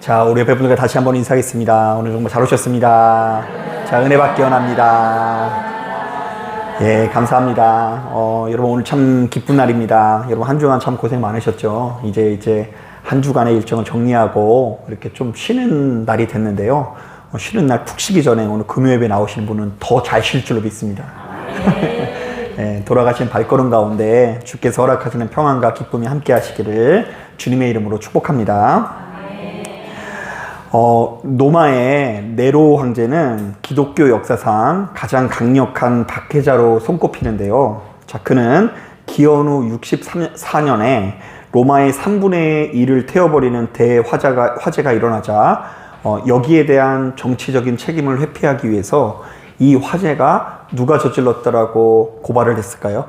자, 우리 옆에분들과 다시 한번 인사하겠습니다. 오늘 정말 잘 오셨습니다. 자, 은혜 받기 원합니다. 예, 감사합니다. 여러분 오늘 참 기쁜 날입니다. 여러분 한 주간 참 고생 많으셨죠? 이제 한 주간의 일정을 정리하고 이렇게 좀 쉬는 날이 됐는데요. 쉬는 날 푹 쉬기 전에 오늘 금요예배 나오신 분은 더 잘 쉴 줄로 믿습니다. 예, 돌아가신 발걸음 가운데 주께서 허락하시는 평안과 기쁨이 함께 하시기를 주님의 이름으로 축복합니다. 로마의 네로 황제는 기독교 역사상 가장 강력한 박해자로 손꼽히는데요. 자, 그는 기원 후 64년에 로마의 3분의 1을 태워버리는 대화재가 일어나자 여기에 대한 정치적인 책임을 회피하기 위해서 이 화재가 누가 저질렀더라고 고발을 했을까요?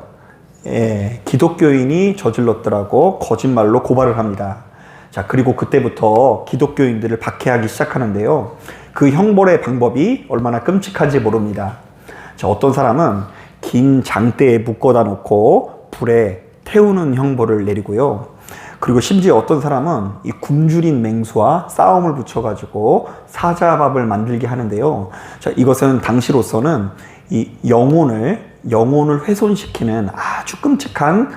예, 기독교인이 저질렀더라고 거짓말로 고발을 합니다. 자, 그리고 그때부터 기독교인들을 박해하기 시작하는데요. 그 형벌의 방법이 얼마나 끔찍한지 모릅니다. 자, 어떤 사람은 긴 장대에 묶어다 놓고 불에 태우는 형벌을 내리고요. 그리고 심지어 어떤 사람은 이 굶주린 맹수와 싸움을 붙여가지고 사자밥을 만들게 하는데요. 자, 이것은 당시로서는 이 영혼을 훼손시키는 아주 끔찍한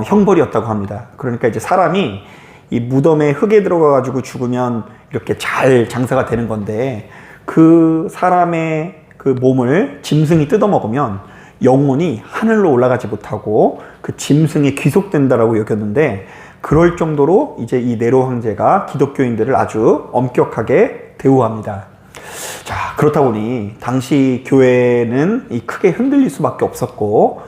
형벌이었다고 합니다. 그러니까 이제 사람이 이 무덤에 흙에 들어가가지고 죽으면 이렇게 잘 장사가 되는 건데 그 사람의 그 몸을 짐승이 뜯어먹으면 영혼이 하늘로 올라가지 못하고 그 짐승에 귀속된다라고 여겼는데 그럴 정도로 이제 이 네로 황제가 기독교인들을 아주 엄격하게 대우합니다. 자, 그렇다 보니 당시 교회는 이 크게 흔들릴 수밖에 없었고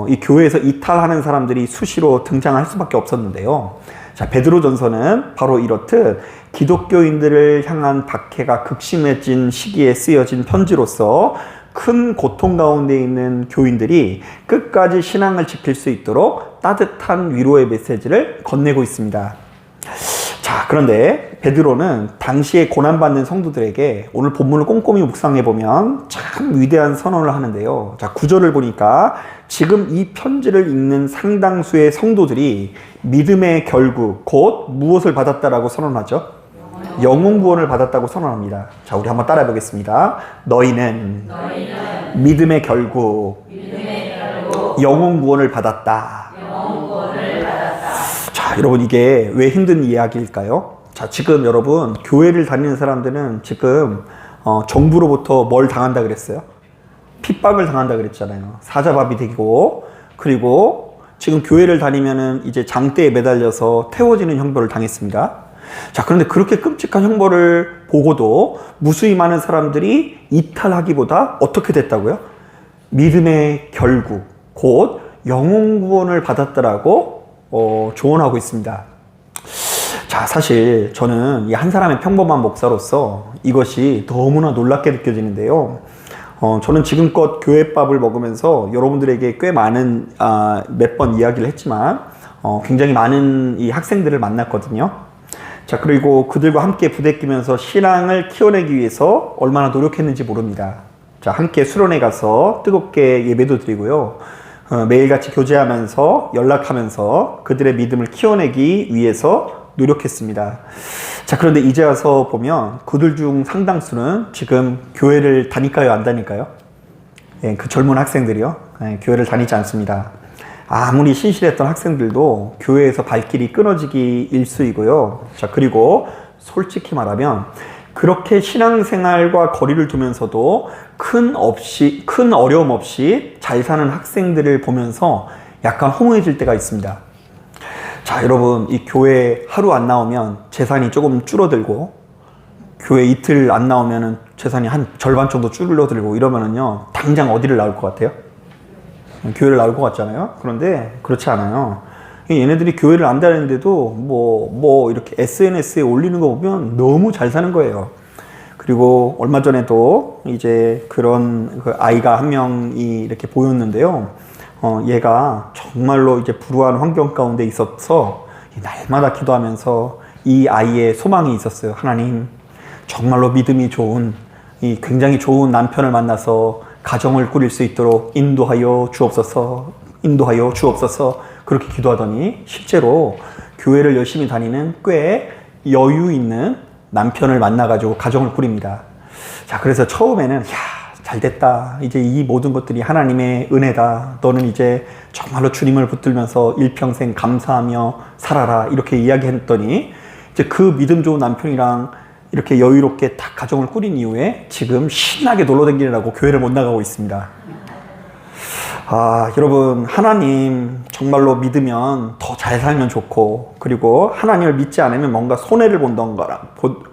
이 교회에서 이탈하는 사람들이 수시로 등장할 수밖에 없었는데요. 자, 베드로전서는 바로 이렇듯 기독교인들을 향한 박해가 극심해진 시기에 쓰여진 편지로서 큰 고통 가운데 있는 교인들이 끝까지 신앙을 지킬 수 있도록 따뜻한 위로의 메시지를 건네고 있습니다. 자, 그런데 베드로는 당시에 고난받는 성도들에게 오늘 본문을 꼼꼼히 묵상해보면 참 위대한 선언을 하는데요. 자, 9절을 보니까 지금 이 편지를 읽는 상당수의 성도들이 믿음의 결국 곧 무엇을 받았다라고 선언하죠? 영혼 구원을 받았다고 선언합니다. 자, 우리 한번 따라해 보겠습니다. 너희는 믿음의 결국 영혼 구원을 받았다. 자, 여러분 이게 왜 힘든 이야기일까요? 자, 지금 여러분 교회를 다니는 사람들은 지금 정부로부터 뭘 당한다 그랬어요? 핍박을 당한다 그랬잖아요. 사자밥이 되고, 그리고 지금 교회를 다니면은 이제 장대에 매달려서 태워지는 형벌을 당했습니다. 자, 그런데 그렇게 끔찍한 형벌을 보고도 무수히 많은 사람들이 이탈하기보다 어떻게 됐다고요? 믿음의 결국, 곧 영혼 구원을 받았더라고 조언하고 있습니다. 자, 사실 저는 이 한 사람의 평범한 목사로서 이것이 너무나 놀랍게 느껴지는데요. 저는 지금껏 교회밥을 먹으면서 여러분들에게 꽤 많은 몇 번 이야기를 했지만 굉장히 많은 이 학생들을 만났거든요. 자, 그리고 그들과 함께 부대끼면서 신앙을 키워내기 위해서 얼마나 노력했는지 모릅니다. 자, 함께 수련회 가서 뜨겁게 예배도 드리고요. 매일같이 교제하면서 연락하면서 그들의 믿음을 키워내기 위해서 노력했습니다. 자, 그런데 이제 와서 보면 그들 중 상당수는 지금 교회를 다닐까요? 안 다닐까요? 예, 그 젊은 학생들이요. 예, 교회를 다니지 않습니다. 아무리 신실했던 학생들도 교회에서 발길이 끊어지기 일쑤이고요. 자, 그리고 솔직히 말하면 그렇게 신앙생활과 거리를 두면서도 큰 어려움 없이 잘 사는 학생들을 보면서 약간 허무해질 때가 있습니다. 자, 여러분 이 교회 하루 안 나오면 재산이 조금 줄어들고 교회 이틀 안 나오면 재산이 한 절반 정도 줄어들고 이러면은요 당장 어디를 나올 것 같아요? 교회를 나올 것 같잖아요. 그런데 그렇지 않아요. 얘네들이 교회를 안 다니는데도 뭐 이렇게 SNS에 올리는 거 보면 너무 잘 사는 거예요. 그리고 얼마 전에도 이제 그런 그 아이가 한 명이 이렇게 보였는데요. 얘가 정말로 이제 불우한 환경 가운데 있어서 날마다 기도하면서 이 아이의 소망이 있었어요. 하나님, 정말로 믿음이 좋은 이 굉장히 좋은 남편을 만나서 가정을 꾸릴 수 있도록 인도하여 주옵소서, 인도하여 주옵소서. 그렇게 기도하더니 실제로 교회를 열심히 다니는 꽤 여유 있는 남편을 만나가지고 가정을 꾸립니다. 자, 그래서 처음에는 잘됐다. 이제 이 모든 것들이 하나님의 은혜다. 너는 이제 정말로 주님을 붙들면서 일평생 감사하며 살아라. 이렇게 이야기했더니 이제 그 믿음 좋은 남편이랑 이렇게 여유롭게 딱 가정을 꾸린 이후에 지금 신나게 놀러 다니느라고 교회를 못 나가고 있습니다. 여러분, 하나님 정말로 믿으면 더 잘 살면 좋고, 그리고 하나님을 믿지 않으면 뭔가 손해를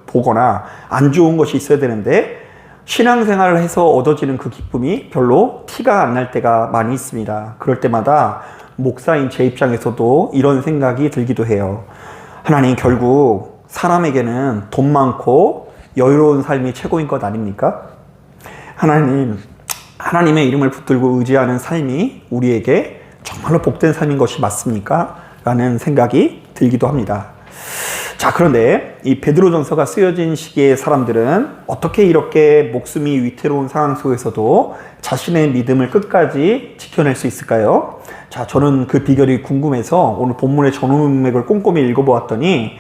보거나 안 좋은 것이 있어야 되는데, 신앙생활을 해서 얻어지는 그 기쁨이 별로 티가 안 날 때가 많이 있습니다. 그럴 때마다 목사인 제 입장에서도 이런 생각이 들기도 해요. 하나님, 결국 사람에게는 돈 많고 여유로운 삶이 최고인 것 아닙니까? 하나님의 이름을 붙들고 의지하는 삶이 우리에게 정말로 복된 삶인 것이 맞습니까? 라는 생각이 들기도 합니다. 자, 그런데 이 베드로전서가 쓰여진 시기의 사람들은 어떻게 이렇게 목숨이 위태로운 상황 속에서도 자신의 믿음을 끝까지 지켜낼 수 있을까요? 자, 저는 그 비결이 궁금해서 오늘 본문의 전후맥을 꼼꼼히 읽어보았더니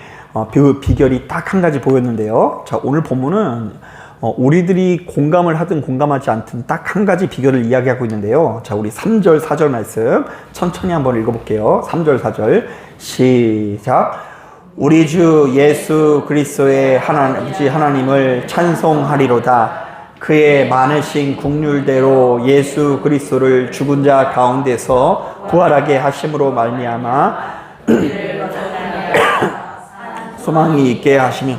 그 비결이 딱 한 가지 보였는데요. 자, 오늘 본문은 우리들이 공감을 하든 공감하지 않든 딱 한 가지 비결을 이야기하고 있는데요. 자, 우리 3절, 4절 말씀 천천히 한번 읽어볼게요. 3절, 4절 시작. 우리 주 예수 그리스도의 아버지 하나님을 찬송하리로다. 그의 많으신 긍휼대로 예수 그리스도를 죽은 자 가운데서 부활하게 하심으로 말미암아 소망이 있게 하시며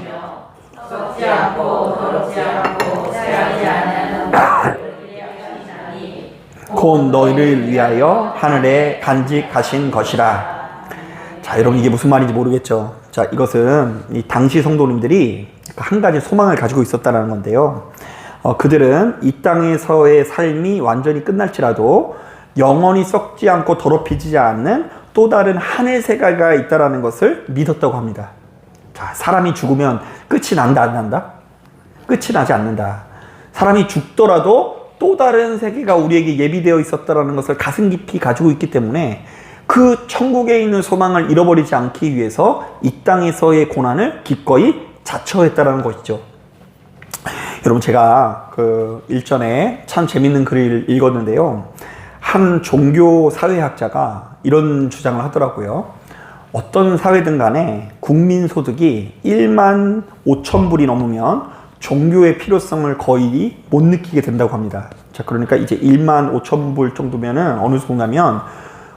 곧 너희를 위하여 하늘에 간직하신 것이라. 자, 여러분, 이게 무슨 말인지 모르겠죠. 자, 이것은 이 당시 성도님들이 한 가지 소망을 가지고 있었다는 건데요. 그들은 이 땅에서의 삶이 완전히 끝날지라도 영원히 썩지 않고 더럽히지 않는 또 다른 하늘 세계가 있다는 것을 믿었다고 합니다. 자, 사람이 죽으면 끝이 난다, 안 난다? 끝이 나지 않는다. 사람이 죽더라도 또 다른 세계가 우리에게 예비되어 있었다는 것을 가슴 깊이 가지고 있기 때문에 그 천국에 있는 소망을 잃어버리지 않기 위해서 이 땅에서의 고난을 기꺼이 자처했다는 것이죠. 여러분, 제가 일전에 참 재밌는 글을 읽었는데요. 한 종교 사회학자가 이런 주장을 하더라고요. 어떤 사회든 간에 국민 소득이 1만 5천 불이 넘으면 종교의 필요성을 거의 못 느끼게 된다고 합니다. 자, 그러니까 이제 1만 5천 불 정도면은 어느 정도냐면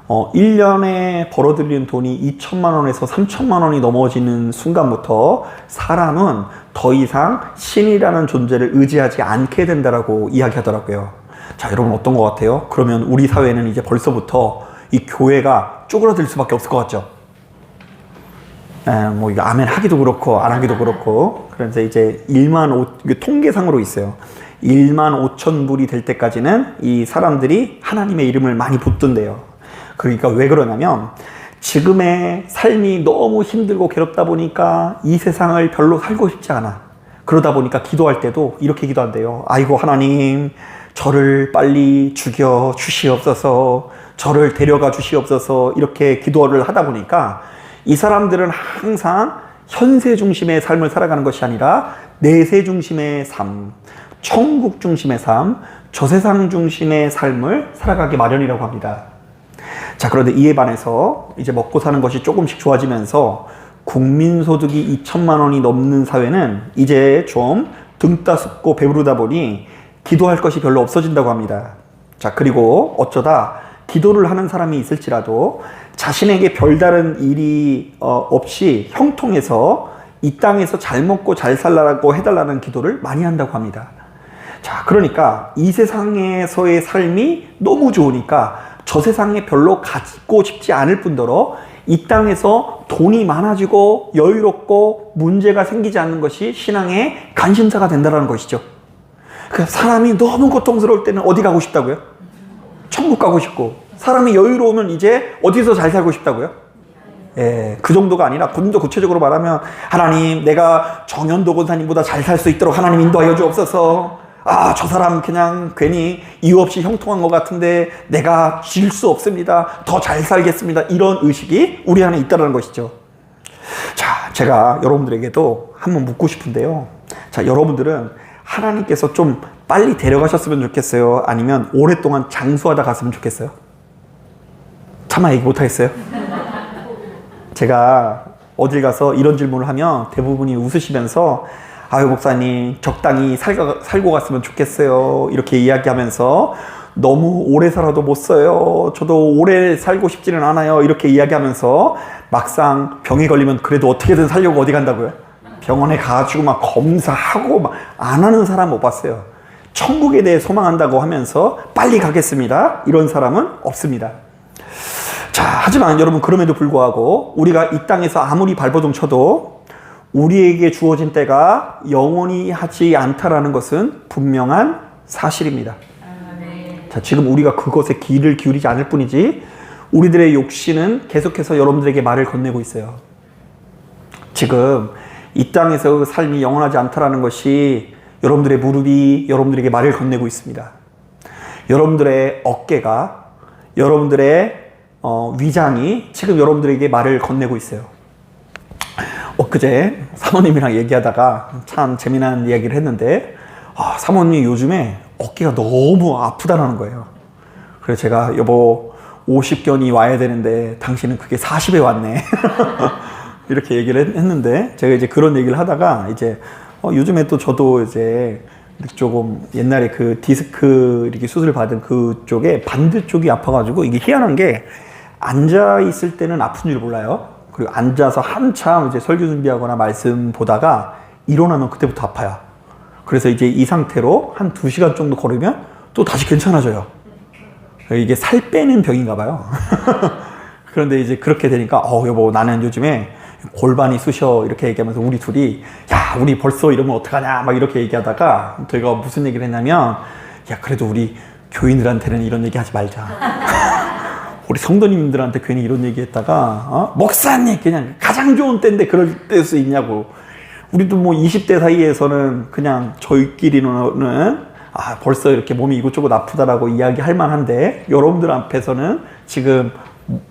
1년에 벌어들이는 돈이 2천만 원에서 3천만 원이 넘어지는 순간부터 사람은 더 이상 신이라는 존재를 의지하지 않게 된다라고 이야기하더라고요. 자, 여러분, 어떤 것 같아요? 그러면 우리 사회는 이제 벌써부터 이 교회가 쪼그라들 수밖에 없을 것 같죠? 뭐 이거 아멘 하기도 그렇고 안 하기도 그렇고. 그래서 이제 이게 통계상으로 있어요. 1만 5천 불이 될 때까지는 이 사람들이 하나님의 이름을 많이 붙든대요. 그러니까 왜 그러냐면 지금의 삶이 너무 힘들고 괴롭다 보니까 이 세상을 별로 살고 싶지 않아. 그러다 보니까 기도할 때도 이렇게 기도한대요. 아이고, 하나님, 저를 빨리 죽여 주시옵소서, 저를 데려가 주시옵소서, 이렇게 기도를 하다 보니까 이 사람들은 항상 현세 중심의 삶을 살아가는 것이 아니라 내세 중심의 삶, 천국 중심의 삶, 저세상 중심의 삶을 살아가기 마련이라고 합니다. 자, 그런데 이에 반해서 이제 먹고 사는 것이 조금씩 좋아지면서 국민소득이 2천만 원이 넘는 사회는 이제 좀 등 따숩고 배부르다 보니 기도할 것이 별로 없어진다고 합니다. 자, 그리고 어쩌다 기도를 하는 사람이 있을지라도 자신에게 별다른 일이 없이 형통해서 이 땅에서 잘 먹고 잘 살라고 해달라는 기도를 많이 한다고 합니다. 자, 그러니까 이 세상에서의 삶이 너무 좋으니까 저 세상에 별로 갖고 싶지 않을 뿐더러 이 땅에서 돈이 많아지고 여유롭고 문제가 생기지 않는 것이 신앙의 관심사가 된다는 것이죠. 그러니까 사람이 너무 고통스러울 때는 어디 가고 싶다고요? 천국 가고 싶고, 사람이 여유로우면 이제 어디서 잘 살고 싶다고요? 예, 그 정도가 아니라 좀 더 구체적으로 말하면, 하나님, 내가 정현도 권사님보다 잘 살 수 있도록 하나님 인도하여 주옵소서. 아, 저 사람 그냥 괜히 이유 없이 형통한 것 같은데 내가 질 수 없습니다. 더 잘 살겠습니다. 이런 의식이 우리 안에 있다는 것이죠. 자, 제가 여러분들에게도 한번 묻고 싶은데요. 자, 여러분들은 하나님께서 좀 빨리 데려가셨으면 좋겠어요? 아니면 오랫동안 장수하다 갔으면 좋겠어요? 차마 얘기 못하겠어요? 제가 어딜 가서 이런 질문을 하면 대부분이 웃으시면서 아유 목사님 적당히 살고 갔으면 좋겠어요 이렇게 이야기하면서 너무 오래 살아도 못 써요 저도 오래 살고 싶지는 않아요 이렇게 이야기하면서 막상 병에 걸리면 그래도 어떻게든 살려고 어디 간다고요? 병원에 가가지고 막 검사하고 막 안 하는 사람 못 봤어요. 천국에 대해 소망한다고 하면서 빨리 가겠습니다 이런 사람은 없습니다. 자, 하지만 여러분 그럼에도 불구하고 우리가 이 땅에서 아무리 발버둥 쳐도 우리에게 주어진 때가 영원히 하지 않다라는 것은 분명한 사실입니다. 자, 지금 우리가 그것에 귀를 기울이지 않을 뿐이지 우리들의 욕심은 계속해서 여러분들에게 말을 건네고 있어요. 지금 이 땅에서 삶이 영원하지 않다라는 것이 여러분들의 무릎이 여러분들에게 말을 건네고 있습니다. 여러분들의 어깨가 여러분들의 위장이 지금 여러분들에게 말을 건네고 있어요. 엊그제 사모님이랑 얘기하다가 참 재미난 이야기를 했는데 사모님이 요즘에 어깨가 너무 아프다는 거예요. 그래서 제가 여보 50견이 와야 되는데 당신은 그게 40에 왔네 이렇게 얘기를 했는데 제가 이제 그런 얘기를 하다가 이제 요즘에 또 저도 이제 조금 옛날에 그 디스크 이렇게 수술 받은 그쪽에 반대쪽이 아파가지고 이게 희한한 게 앉아 있을 때는 아픈 줄 몰라요. 그리고 앉아서 한참 이제 설교 준비하거나 말씀 보다가 일어나면 그때부터 아파요. 그래서 이제 이 상태로 한 2시간 정도 걸으면 또 다시 괜찮아져요. 이게 살 빼는 병인가 봐요. 그런데 이제 그렇게 되니까 여보 나는 요즘에 골반이 쑤셔 이렇게 얘기하면서 우리 둘이 야 우리 벌써 이러면 어떡하냐 막 이렇게 얘기하다가 저희가 무슨 얘기를 했냐면 야 그래도 우리 교인들한테는 이런 얘기 하지 말자. 우리 성도님들한테 괜히 이런 얘기 했다가 목사님 그냥 가장 좋은 때인데 그럴 때일 수 있냐고. 우리도 뭐 20대 사이에서는 그냥 저희끼리는 벌써 이렇게 몸이 이곳저곳 아프다라고 이야기할 만한데 여러분들 앞에서는 지금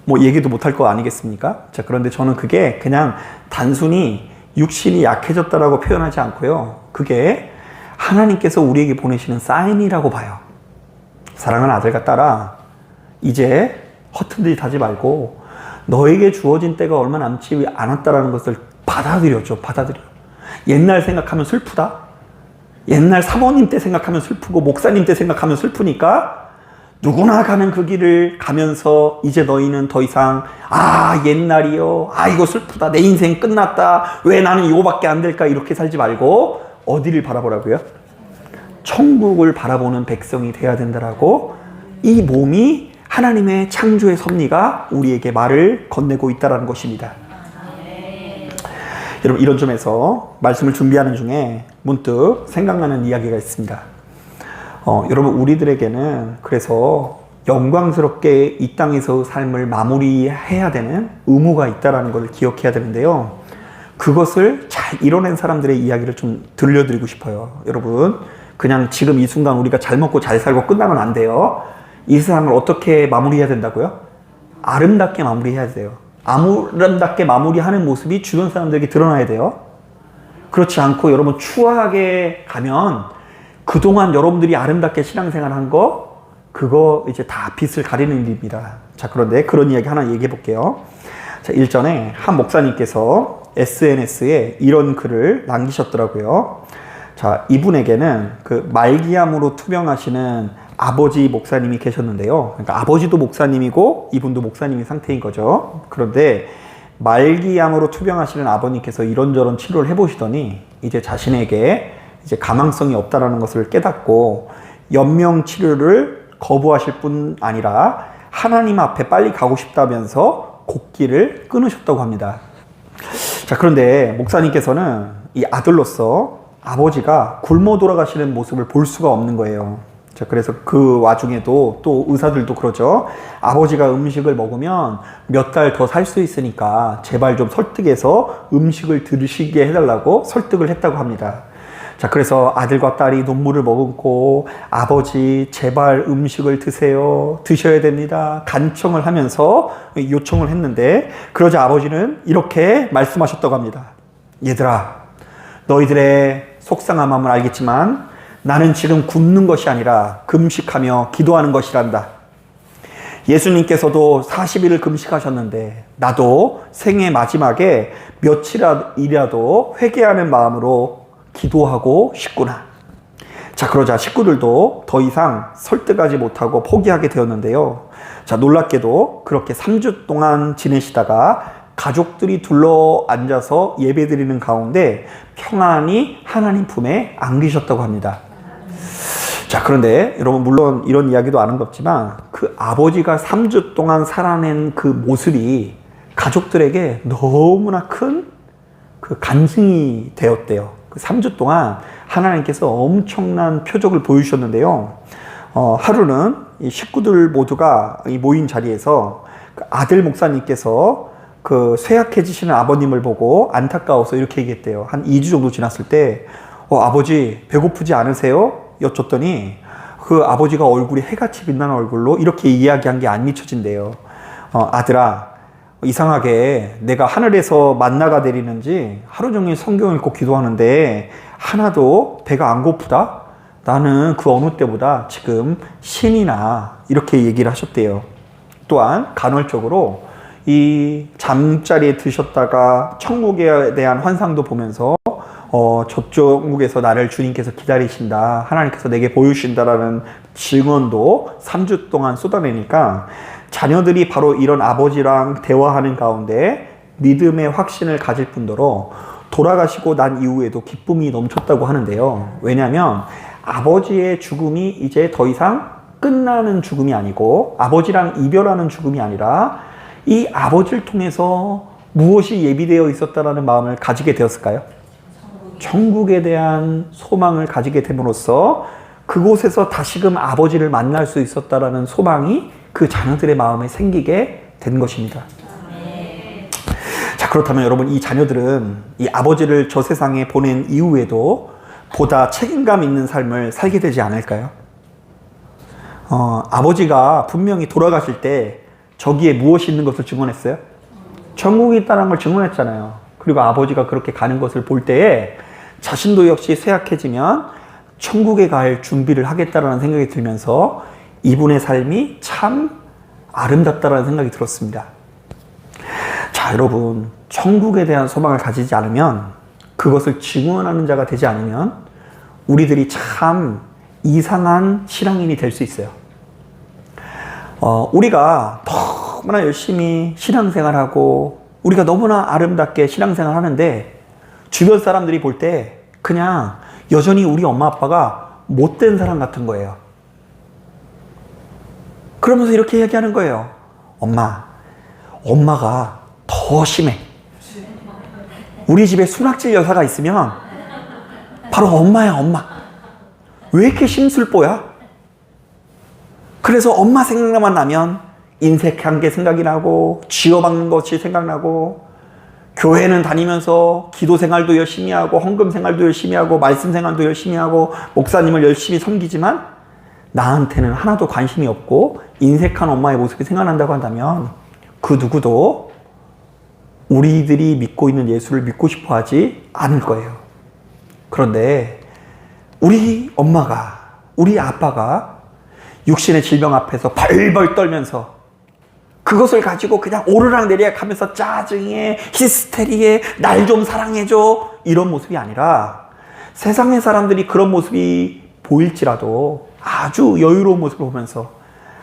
뭐 얘기도 못할 거 아니겠습니까? 자, 그런데 저는 그게 그냥 단순히 육신이 약해졌다라고 표현하지 않고요. 그게 하나님께서 우리에게 보내시는 사인이라고 봐요. 사랑하는 아들과 딸아, 이제 허튼 짓 하지 말고 너에게 주어진 때가 얼마 남지 않았다라는 것을 받아들여줘. 받아들여. 옛날 생각하면 슬프다. 옛날 사모님 때 생각하면 슬프고 목사님 때 생각하면 슬프니까 누구나 가는 그 길을 가면서 이제 너희는 더 이상 옛날이요 이거 슬프다 내 인생 끝났다 왜 나는 이거밖에 안 될까 이렇게 살지 말고 어디를 바라보라고요? 천국을 바라보는 백성이 돼야 된다라고 이 몸이 하나님의 창조의 섭리가 우리에게 말을 건네고 있다는 것입니다. 여러분 이런 점에서 말씀을 준비하는 중에 문득 생각나는 이야기가 있습니다. 여러분 우리들에게는 그래서 영광스럽게 이 땅에서 삶을 마무리해야 되는 의무가 있다는 걸 기억해야 되는데요. 그것을 잘 이뤄낸 사람들의 이야기를 좀 들려드리고 싶어요. 여러분 그냥 지금 이 순간 우리가 잘 먹고 잘 살고 끝나면 안 돼요. 이 세상을 어떻게 마무리해야 된다고요? 아름답게 마무리해야 돼요. 아름답게 마무리하는 모습이 주변 사람들에게 드러나야 돼요. 그렇지 않고 여러분 추하게 가면 그동안 여러분들이 아름답게 신앙생활 한 거 그거 이제 다 빛을 가리는 일입니다. 자, 그런데 그런 이야기 하나 얘기해 볼게요. 자, 일전에 한 목사님께서 SNS에 이런 글을 남기셨더라고요. 자, 이분에게는 그 말기암으로 투병하시는 아버지 목사님이 계셨는데요. 그러니까 아버지도 목사님이고 이분도 목사님인 상태인 거죠. 그런데 말기암으로 투병하시는 아버님께서 이런저런 치료를 해보시더니 이제 자신에게 이제 가망성이 없다라는 것을 깨닫고 연명 치료를 거부하실 뿐 아니라 하나님 앞에 빨리 가고 싶다면서 곡기를 끊으셨다고 합니다. 자, 그런데 목사님께서는 이 아들로서 아버지가 굶어 돌아가시는 모습을 볼 수가 없는 거예요. 자, 그래서 그 와중에도 또 의사들도 그러죠. 아버지가 음식을 먹으면 몇 달 더 살 수 있으니까 제발 좀 설득해서 음식을 드시게 해달라고 설득을 했다고 합니다. 자, 그래서 아들과 딸이 눈물을 머금고 아버지 제발 음식을 드세요. 드셔야 됩니다. 간청을 하면서 요청을 했는데 그러자 아버지는 이렇게 말씀하셨다고 합니다. 얘들아, 너희들의 속상한 마음을 알겠지만 나는 지금 굶는 것이 아니라 금식하며 기도하는 것이란다. 예수님께서도 40일을 금식하셨는데 나도 생애 마지막에 며칠이라도 회개하는 마음으로 기도하고 싶구나. 자, 그러자 식구들도 더 이상 설득하지 못하고 포기하게 되었는데요. 자, 놀랍게도 그렇게 3주 동안 지내시다가 가족들이 둘러 앉아서 예배드리는 가운데 평안히 하나님 품에 안기셨다고 합니다. 자, 그런데 여러분, 물론 이런 이야기도 아름답지만 그 아버지가 3주 동안 살아낸 그 모습이 가족들에게 너무나 큰 그 간증이 되었대요. 그 3주 동안 하나님께서 엄청난 표적을 보여주셨는데요. 하루는 이 식구들 모두가 이 모인 자리에서 그 아들 목사님께서 그 쇠약해지시는 아버님을 보고 안타까워서 이렇게 얘기했대요. 한 2주 정도 지났을 때, 아버지 배고프지 않으세요? 여쭸더니 그 아버지가 얼굴이 해같이 빛나는 얼굴로 이렇게 이야기한 게 안 미쳐진대요. 아들아, 이상하게 내가 하늘에서 만나가 내리는지 하루 종일 성경 읽고 기도하는데 하나도 배가 안 고프다? 나는 그 어느 때보다 지금 신이 나. 이렇게 얘기를 하셨대요. 또한 간헐적으로 이 잠자리에 드셨다가 천국에 대한 환상도 보면서 저쪽국에서 나를 주님께서 기다리신다, 하나님께서 내게 보여주신다라는 증언도 3주 동안 쏟아내니까 자녀들이 바로 이런 아버지랑 대화하는 가운데 믿음의 확신을 가질 뿐더러 돌아가시고 난 이후에도 기쁨이 넘쳤다고 하는데요. 왜냐하면 아버지의 죽음이 이제 더 이상 끝나는 죽음이 아니고 아버지랑 이별하는 죽음이 아니라 이 아버지를 통해서 무엇이 예비되어 있었다라는 마음을 가지게 되었을까요? 천국에 대한 소망을 가지게 됨으로써 그곳에서 다시금 아버지를 만날 수 있었다라는 소망이 그 자녀들의 마음에 생기게 된 것입니다. 자, 그렇다면 여러분, 이 자녀들은 이 아버지를 저 세상에 보낸 이후에도 보다 책임감 있는 삶을 살게 되지 않을까요? 아버지가 분명히 돌아가실 때 저기에 무엇이 있는 것을 증언했어요? 천국이 있다는 걸 증언했잖아요. 그리고 아버지가 그렇게 가는 것을 볼 때에 자신도 역시 쇠약해지면 천국에 갈 준비를 하겠다라는 생각이 들면서 이분의 삶이 참 아름답다라는 생각이 들었습니다. 자, 여러분, 천국에 대한 소망을 가지지 않으면, 그것을 증언하는 자가 되지 않으면 우리들이 참 이상한 신앙인이 될 수 있어요. 우리가 너무나 열심히 신앙생활하고 우리가 너무나 아름답게 신앙생활 하는데 주변 사람들이 볼 때 그냥 여전히 우리 엄마 아빠가 못된 사람 같은 거예요. 그러면서 이렇게 얘기하는 거예요. 엄마가 더 심해. 우리 집에 순학질 여사가 있으면 바로 엄마야, 엄마. 왜 이렇게 심술뽀야? 그래서 엄마 생각만 나면 인색한 게 생각이 나고 쥐어박는 것이 생각나고 교회는 다니면서 기도 생활도 열심히 하고 헌금 생활도 열심히 하고 말씀 생활도 열심히 하고 목사님을 열심히 섬기지만 나한테는 하나도 관심이 없고 인색한 엄마의 모습이 생각난다고 한다면 그 누구도 우리들이 믿고 있는 예수를 믿고 싶어 하지 않을 거예요. 그런데 우리 엄마가, 우리 아빠가 육신의 질병 앞에서 벌벌 떨면서 그것을 가지고 그냥 오르락내리락 하면서 짜증에, 히스테리에, 날 좀 사랑해줘, 이런 모습이 아니라 세상의 사람들이 그런 모습이 보일지라도 아주 여유로운 모습을 보면서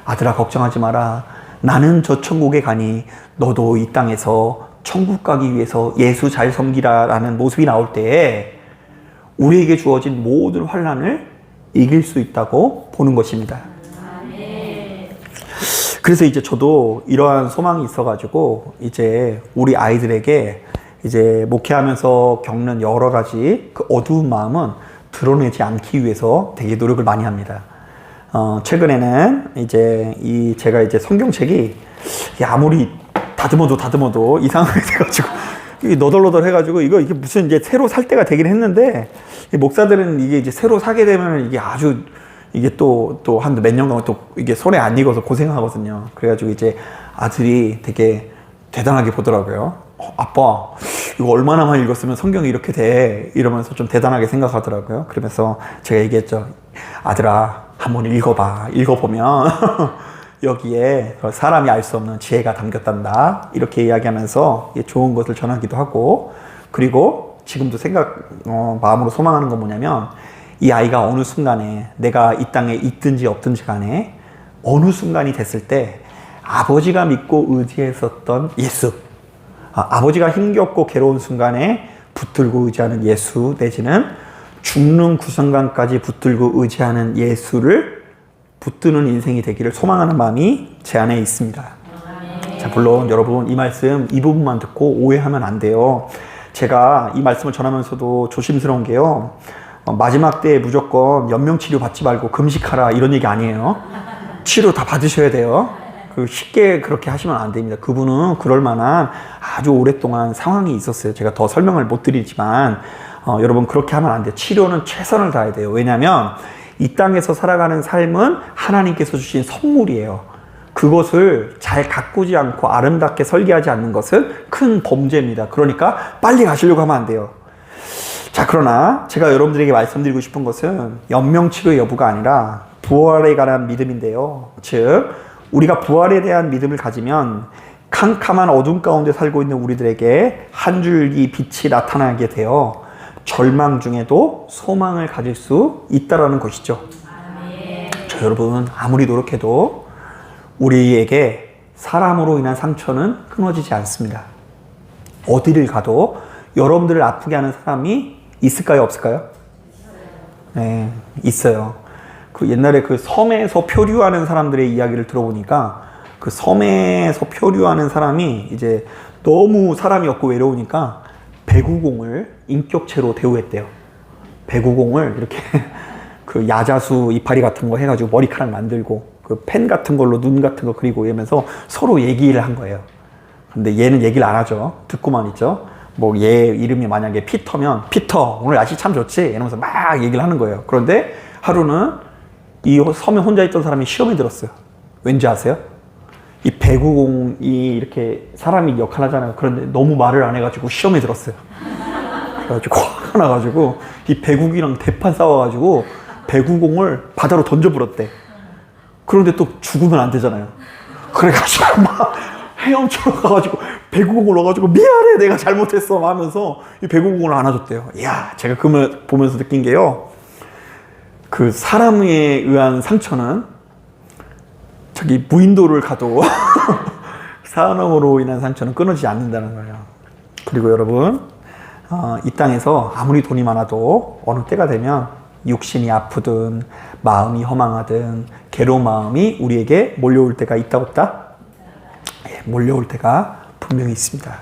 아들아, 걱정하지 마라. 나는 저 천국에 가니 너도 이 땅에서 천국 가기 위해서 예수 잘 섬기라라는 모습이 나올 때에 우리에게 주어진 모든 환난을 이길 수 있다고 보는 것입니다. 그래서 이제 저도 이러한 소망이 있어가지고 이제 우리 아이들에게 이제 목회하면서 겪는 여러 가지 그 어두운 마음은 드러내지 않기 위해서 되게 노력을 많이 합니다. 최근에는 이제 제가 이제 성경책이 아무리 다듬어도 이상하게 돼가지고 이게 너덜너덜 해가지고 이게 무슨 이제 새로 살 때가 되긴 했는데 목사들은 이게 이제 새로 사게 되면 이게 아주 이게 또 한 몇 년간 또 이게 손에 안 익어서 고생하거든요. 그래가지고 이제 아들이 되게 대단하게 보더라고요. 아빠 이거 얼마나만 읽었으면 성경이 이렇게 돼? 이러면서 좀 대단하게 생각하더라고요. 그러면서 제가 얘기했죠. 아들아, 한번 읽어봐. 읽어보면 여기에 사람이 알 수 없는 지혜가 담겼단다. 이렇게 이야기하면서 좋은 것을 전하기도 하고, 그리고 지금도 마음으로 소망하는 건 뭐냐면, 이 아이가 어느 순간에 내가 이 땅에 있든지 없든지 간에 어느 순간이 됐을 때 아버지가 믿고 의지했었던 예수, 아버지가 힘겹고 괴로운 순간에 붙들고 의지하는 예수, 내지는 죽는 그 순간까지 붙들고 의지하는 예수를 붙드는 인생이 되기를 소망하는 마음이 제 안에 있습니다. 자, 물론 여러분 이 말씀 이 부분만 듣고 오해하면 안 돼요. 제가 이 말씀을 전하면서도 조심스러운 게요, 마지막 때에 무조건 연명치료 받지 말고 금식하라 이런 얘기 아니에요. 치료 다 받으셔야 돼요. 쉽게 그렇게 하시면 안 됩니다. 그분은 그럴 만한 아주 오랫동안 상황이 있었어요. 제가 더 설명을 못 드리지만 여러분 그렇게 하면 안 돼요. 치료는 최선을 다해야 돼요. 왜냐하면 이 땅에서 살아가는 삶은 하나님께서 주신 선물이에요. 그것을 잘 가꾸지 않고 아름답게 설계하지 않는 것은 큰 범죄입니다. 그러니까 빨리 가시려고 하면 안 돼요. 자, 그러나 제가 여러분들에게 말씀드리고 싶은 것은 연명치료의 여부가 아니라 부활에 관한 믿음인데요. 즉 우리가 부활에 대한 믿음을 가지면 캄캄한 어둠 가운데 살고 있는 우리들에게 한 줄기 빛이 나타나게 되어 절망 중에도 소망을 가질 수 있다라는 것이죠. 저 여러분, 아무리 노력해도 우리에게 사람으로 인한 상처는 끊어지지 않습니다. 어디를 가도 여러분들을 아프게 하는 사람이 있을까요, 없을까요? 네, 있어요. 옛날에 섬에서 표류하는 사람들의 이야기를 들어보니까 그 섬에서 표류하는 사람이 이제 너무 사람이 없고 외로우니까 배구공을 인격체로 대우했대요. 배구공을 이렇게 야자수 이파리 같은 거 해가지고 머리카락 만들고 펜 같은 걸로 눈 같은 거 그리고 이러면서 서로 얘기를 한 거예요. 근데 얘는 얘기를 안 하죠. 듣고만 있죠. 얘 이름이 만약에 피터면, 피터 오늘 날씨 참 좋지? 이러면서 막 얘기를 하는 거예요. 그런데 하루는 이 섬에 혼자 있던 사람이 시험에 들었어요. 왠지 아세요? 이 배구공이 이렇게 사람이 역할 하잖아요. 그런데 너무 말을 안 해가지고 시험에 들었어요. 그래가지고 화가 나가지고 이 배구기랑 대판 싸워가지고 배구공을 바다로 던져버렸대. 그런데 또 죽으면 안 되잖아요. 그래가지고 막 헤엄쳐 가가지고 배구공을 넣어가지고 미안해 내가 잘못했어 하면서 이 배구공을 안아줬대요. 이야, 제가 그걸 보면서 느낀 게요, 사람에 의한 상처는 저기 무인도를 가도 사람으로 인한 상처는 끊어지지 않는다는 거예요. 그리고 여러분, 이 땅에서 아무리 돈이 많아도 어느 때가 되면 육신이 아프든 마음이 허망하든 괴로운 마음이 우리에게 몰려올 때가 있다 없다? 몰려올 때가 분명히 있습니다.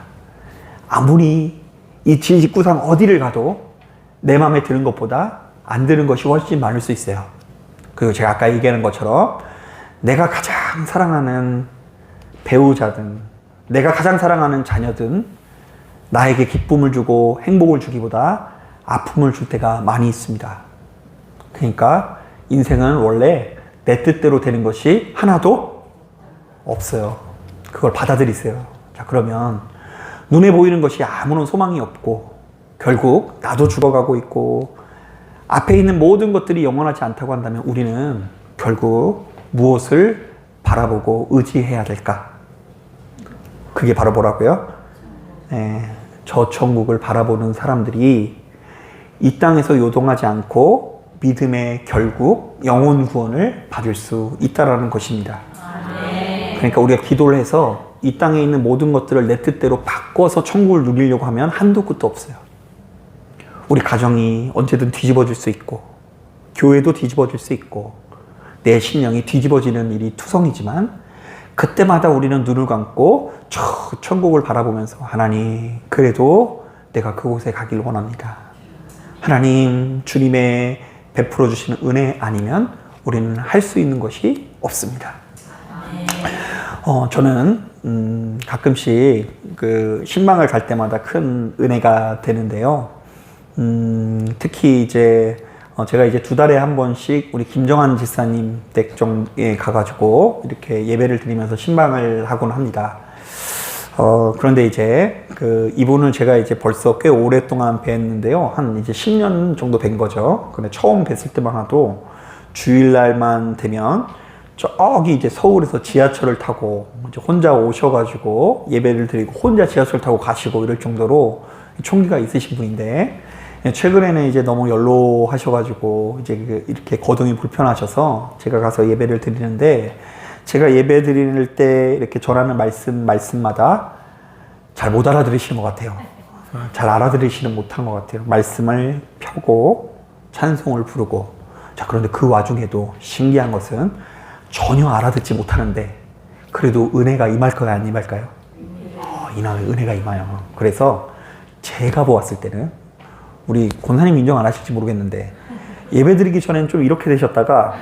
아무리 이 지구상 어디를 가도 내 마음에 드는 것보다 안 드는 것이 훨씬 많을 수 있어요. 그리고 제가 아까 얘기하는 것처럼 내가 가장 사랑하는 배우자든 내가 가장 사랑하는 자녀든 나에게 기쁨을 주고 행복을 주기보다 아픔을 줄 때가 많이 있습니다. 그러니까 인생은 원래 내 뜻대로 되는 것이 하나도 없어요. 그걸 받아들이세요. 자, 그러면 눈에 보이는 것이 아무런 소망이 없고 결국 나도 죽어가고 있고 앞에 있는 모든 것들이 영원하지 않다고 한다면 우리는 결국 무엇을 바라보고 의지해야 될까? 그게 바로 뭐라고요? 저 천국을 바라보는 사람들이 이 땅에서 요동하지 않고 믿음의 결국 영혼 구원을 받을 수 있다는 것입니다. 그러니까 우리가 기도를 해서 이 땅에 있는 모든 것들을 내 뜻대로 바꿔서 천국을 누리려고 하면 한도 끝도 없어요. 우리 가정이 언제든 뒤집어질 수 있고 교회도 뒤집어질 수 있고 내 신령이 뒤집어지는 일이 투성이지만 그때마다 우리는 눈을 감고 저 천국을 바라보면서 하나님, 그래도 내가 그곳에 가길 원합니다. 하나님, 주님의 베풀어 주시는 은혜 아니면 우리는 할 수 있는 것이 없습니다. 저는 가끔씩 신방을 갈 때마다 큰 은혜가 되는데요. 특히 이제 제가 이제 2달에 한 번씩 우리 김정한 집사님 댁에 가가지고 이렇게 예배를 드리면서 신방을 하곤 합니다. 그런데 이제 이분을 제가 이제 벌써 꽤 오랫동안 뵀는데요. 한 이제 10년 정도 된 거죠. 근데 처음 뵀을 때만 해도 주일날만 되면 저기 이제 서울에서 지하철을 타고 이제 혼자 오셔가지고 예배를 드리고 혼자 지하철 타고 가시고 이럴 정도로 총기가 있으신 분인데, 최근에는 이제 너무 연로하셔가지고 이제 이렇게 거동이 불편하셔서 제가 가서 예배를 드리는데, 제가 예배 드릴 때 이렇게 전하는 말씀마다 잘 못 알아들으시는 것 같아요. 잘 알아들으시는 못한 것 같아요. 말씀을 펴고 찬송을 부르고. 자, 그런데 그 와중에도 신기한 것은 전혀 알아듣지 못하는데 그래도 은혜가 임할까요, 안 임할까요? 은혜가 임해요. 그래서 제가 보았을 때는, 우리 권사님 인정 안 하실지 모르겠는데, 예배 드리기 전엔 좀 이렇게 되셨다가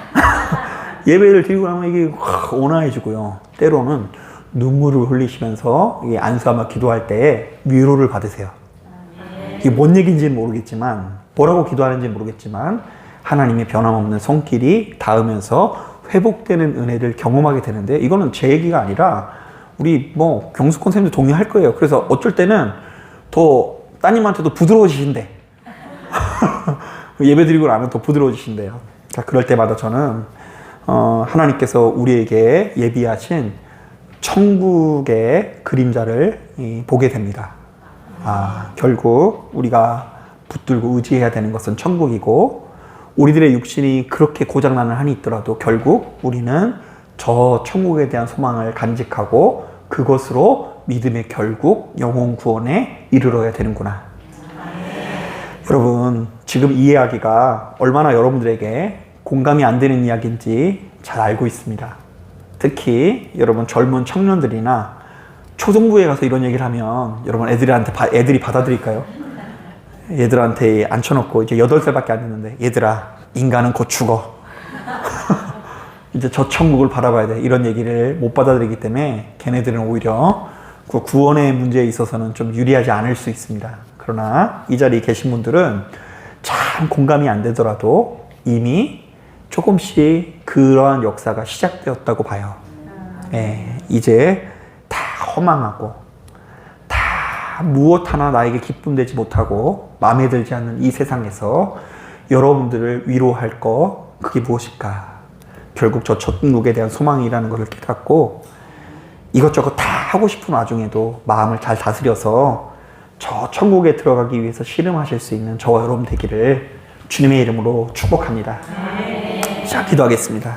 예배를 드리고 나면 이게 확 온화해지고요. 때로는 눈물을 흘리시면서 안수하며 기도할 때에 위로를 받으세요. 이게 뭔 얘기인지는 모르겠지만, 뭐라고 기도하는지는 모르겠지만, 하나님의 변함없는 손길이 닿으면서 회복되는 은혜를 경험하게 되는데, 이거는 제 얘기가 아니라 우리 경숙권 쌤도 동의할 거예요. 그래서 어쩔 때는 더 따님한테도 부드러워지신대. 예배 드리고 나면 더 부드러워지신대요. 자, 그럴 때마다 저는 하나님께서 우리에게 예비하신 천국의 그림자를 보게 됩니다. 결국 우리가 붙들고 의지해야 되는 것은 천국이고, 우리들의 육신이 그렇게 고장나는 한이 있더라도 결국 우리는 저 천국에 대한 소망을 간직하고 그것으로 믿음의 결국 영혼 구원에 이르러야 되는구나. 여러분, 지금 이 이야기가 얼마나 여러분들에게 공감이 안 되는 이야기인지 잘 알고 있습니다. 특히 여러분 젊은 청년들이나 초등부에 가서 이런 얘기를 하면 여러분 애들이 받아들일까요? 얘들한테 앉혀놓고 이제 8살밖에 안 됐는데, 얘들아, 인간은 곧 죽어. 이제 저 천국을 바라봐야 돼. 이런 얘기를 못 받아들이기 때문에 걔네들은 오히려 그 구원의 문제에 있어서는 좀 유리하지 않을 수 있습니다. 그러나 이 자리에 계신 분들은 참 공감이 안 되더라도 이미 조금씩 그러한 역사가 시작되었다고 봐요. 이제 다 허망하고 다 무엇 하나 나에게 기쁨 되지 못하고 마음에 들지 않는 이 세상에서 여러분들을 위로할 거, 그게 무엇일까? 결국 저 천국에 대한 소망이라는 것을 깨닫고 이것저것 다 하고 싶은 와중에도 마음을 잘 다스려서 저 천국에 들어가기 위해서 씨름하실 수 있는 저와 여러분 되기를 주님의 이름으로 축복합니다. 자, 기도하겠습니다.